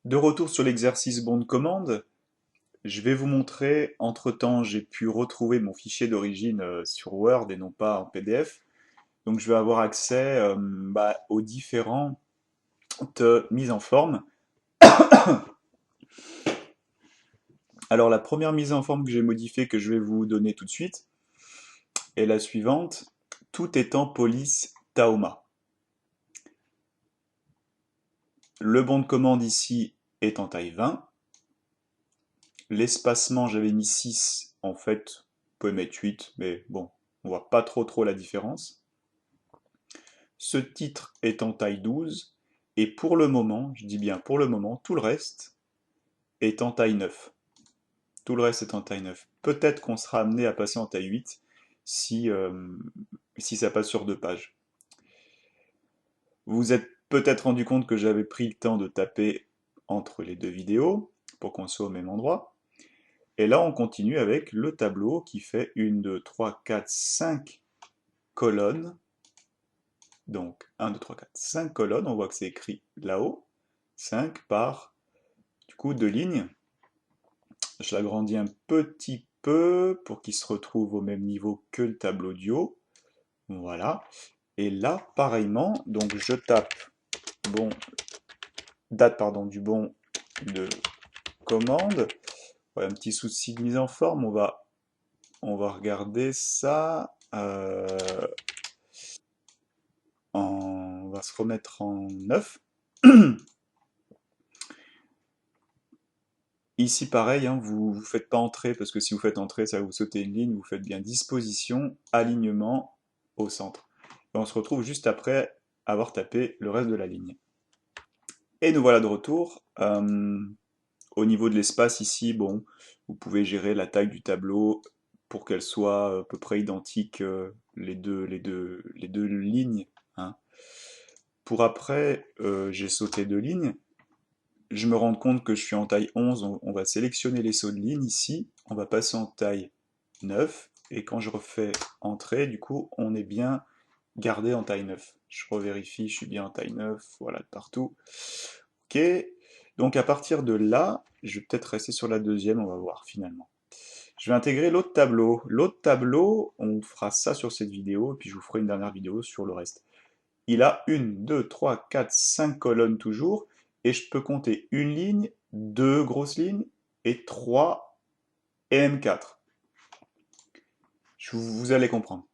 De retour sur l'exercice bon de commande, je vais vous montrer, entre-temps j'ai pu retrouver mon fichier d'origine sur Word et non pas en PDF. Donc je vais avoir accès aux différentes mises en forme. Alors la première mise en forme que j'ai modifiée, que je vais vous donner tout de suite, est la suivante, tout étant police Taoma. Le bon de commande ici est en taille 20. L'espacement, j'avais mis 6, en fait, vous pouvez mettre 8, mais bon, on voit pas trop la différence. Ce titre est en taille 12, et pour le moment, je dis bien pour le moment, tout le reste est en taille 9. Tout le reste est en taille 9. Peut-être qu'on sera amené à passer en taille 8 si ça passe sur 2 pages. Vous vous êtes peut-être rendu compte que j'avais pris le temps de taper entre les deux vidéos pour qu'on soit au même endroit. Et là, on continue avec le tableau qui fait 1, 2, 3, 4, 5 colonnes. Donc 1, 2, 3, 4, 5 colonnes. On voit que c'est écrit là-haut. 5 par, du coup, 2 lignes. Je l'agrandis un petit peu pour qu'il se retrouve au même niveau que le tableau du haut. Voilà. Et là, pareillement, donc je tape bon, date du bon de commande. Voilà, un petit souci de mise en forme. On va regarder ça. On va se remettre en 9. Ici, pareil, hein, vous ne faites pas entrer, parce que si vous faites entrer, ça va vous sauter une ligne. Vous faites bien disposition, alignement au centre. Et on se retrouve juste après avoir tapé le reste de la ligne. Et nous voilà de retour. Au niveau de l'espace ici, bon, vous pouvez gérer la taille du tableau pour qu'elle soit à peu près identique, les deux lignes, hein. Pour après, j'ai sauté 2 lignes. Je me rends compte que je suis en taille 11, on va sélectionner les sauts de ligne ici, on va passer en taille 9, et quand je refais entrer, du coup, on est bien gardé en taille 9. Je revérifie, je suis bien en taille 9, voilà, de partout. Ok, donc à partir de là, je vais peut-être rester sur la deuxième, on va voir finalement. Je vais intégrer l'autre tableau. L'autre tableau, on fera ça sur cette vidéo, et puis je vous ferai une dernière vidéo sur le reste. Il a 1, 2, 3, 4, 5 colonnes toujours, et je peux compter une ligne, 2 grosses lignes, et 3 et même 4. Vous allez comprendre.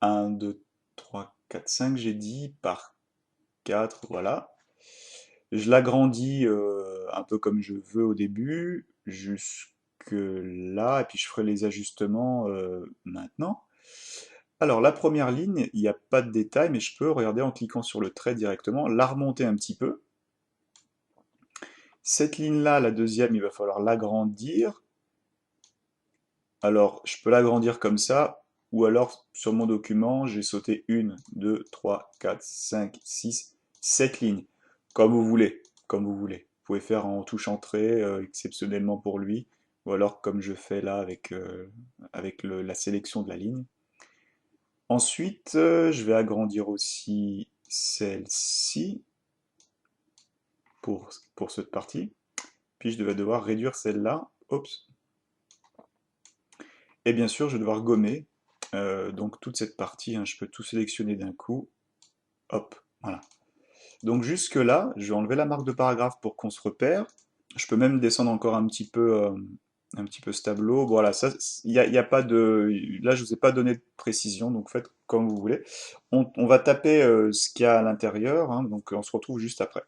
1, 2, 3, 4, 5, j'ai dit, par 4, voilà. Je l'agrandis un peu comme je veux au début, jusque là, et puis je ferai les ajustements maintenant. Alors la première ligne, il n'y a pas de détail, mais je peux regarder en cliquant sur le trait directement, la remonter un petit peu. Cette ligne-là, la deuxième, il va falloir l'agrandir. Alors, je peux l'agrandir comme ça, ou alors sur mon document, j'ai sauté 1, 2, 3, 4, 5, 6, 7 lignes. Comme vous voulez, comme vous voulez. Vous pouvez faire en touche entrée, exceptionnellement pour lui, ou alors comme je fais là avec la sélection de la ligne. Ensuite, je vais agrandir aussi celle-ci pour cette partie. Puis je vais devoir réduire celle-là. Oups. Et bien sûr, je vais devoir gommer donc toute cette partie, hein, je peux tout sélectionner d'un coup. Hop, voilà. Donc jusque là, je vais enlever la marque de paragraphe pour qu'on se repère. Je peux même descendre encore un petit peu ce tableau. Voilà, ça, y a pas de. Là, je vous ai pas donné de précision, donc faites comme vous voulez. On va taper ce qu'il y a à l'intérieur, hein, donc on se retrouve juste après.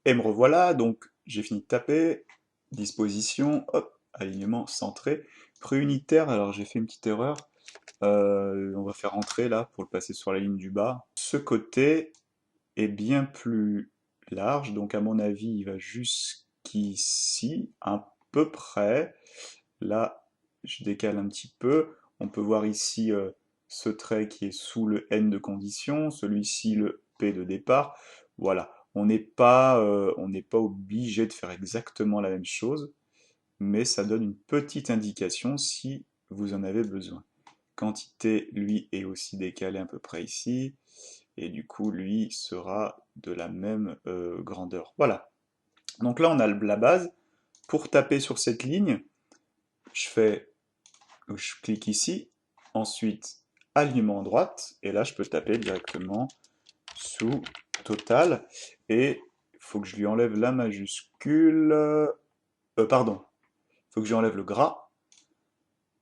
Et me revoilà, donc j'ai fini de taper, disposition, hop, alignement centré, préunitaire, alors j'ai fait une petite erreur, on va faire entrer là pour le passer sur la ligne du bas. Ce côté est bien plus large, donc à mon avis il va jusqu'ici, à peu près. Là, je décale un petit peu, on peut voir ici ce trait qui est sous le N de condition, celui-ci le P de départ. Voilà, on n'est pas obligé de faire exactement la même chose, mais ça donne une petite indication si vous en avez besoin. Quantité, lui, est aussi décalé à peu près ici. et du coup, lui sera de la même grandeur. Voilà. Donc là, on a la base. Pour taper sur cette ligne, je clique ici, ensuite alignement à droite, et là, je peux taper directement sous total, et il faut que je lui enlève la majuscule, pardon, il faut que je lui enlève le gras,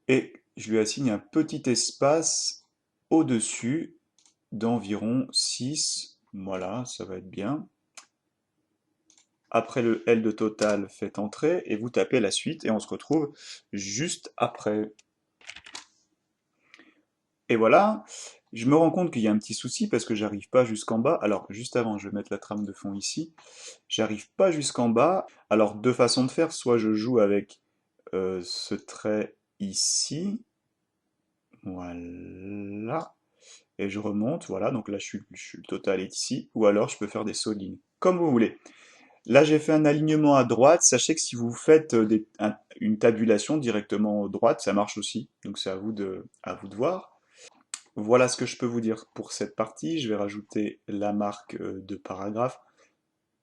et je lui assigne un petit espace au-dessus d'environ 6, voilà, ça va être bien. Après le L de total, faites entrer, et vous tapez la suite, et on se retrouve juste après. Et voilà, je me rends compte qu'il y a un petit souci parce que j'arrive pas jusqu'en bas. Alors, juste avant, je vais mettre la trame de fond ici. J'arrive pas jusqu'en bas. Alors, deux façons de faire. Soit je joue avec ce trait ici. Voilà. Et je remonte. Voilà. Donc là, le total est ici. Ou alors, je peux faire des sauts de ligne. Comme vous voulez. Là, j'ai fait un alignement à droite. Sachez que si vous faites une tabulation directement à droite, ça marche aussi. Donc, c'est à vous de voir. Voilà ce que je peux vous dire pour cette partie. Je vais rajouter la marque de paragraphe.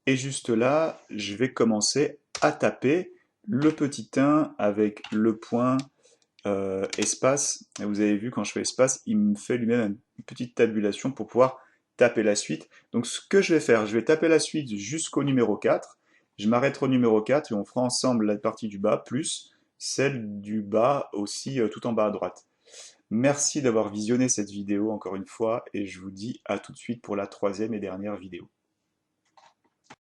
Et juste là, je vais commencer à taper le petit 1 avec le point espace. Et vous avez vu, quand je fais espace, il me fait lui-même une petite tabulation pour pouvoir taper la suite. Donc ce que je vais faire, je vais taper la suite jusqu'au numéro 4. Je m'arrêterai au numéro 4 et on fera ensemble la partie du bas plus celle du bas aussi tout en bas à droite. Merci d'avoir visionné cette vidéo encore une fois et je vous dis à tout de suite pour la troisième et dernière vidéo.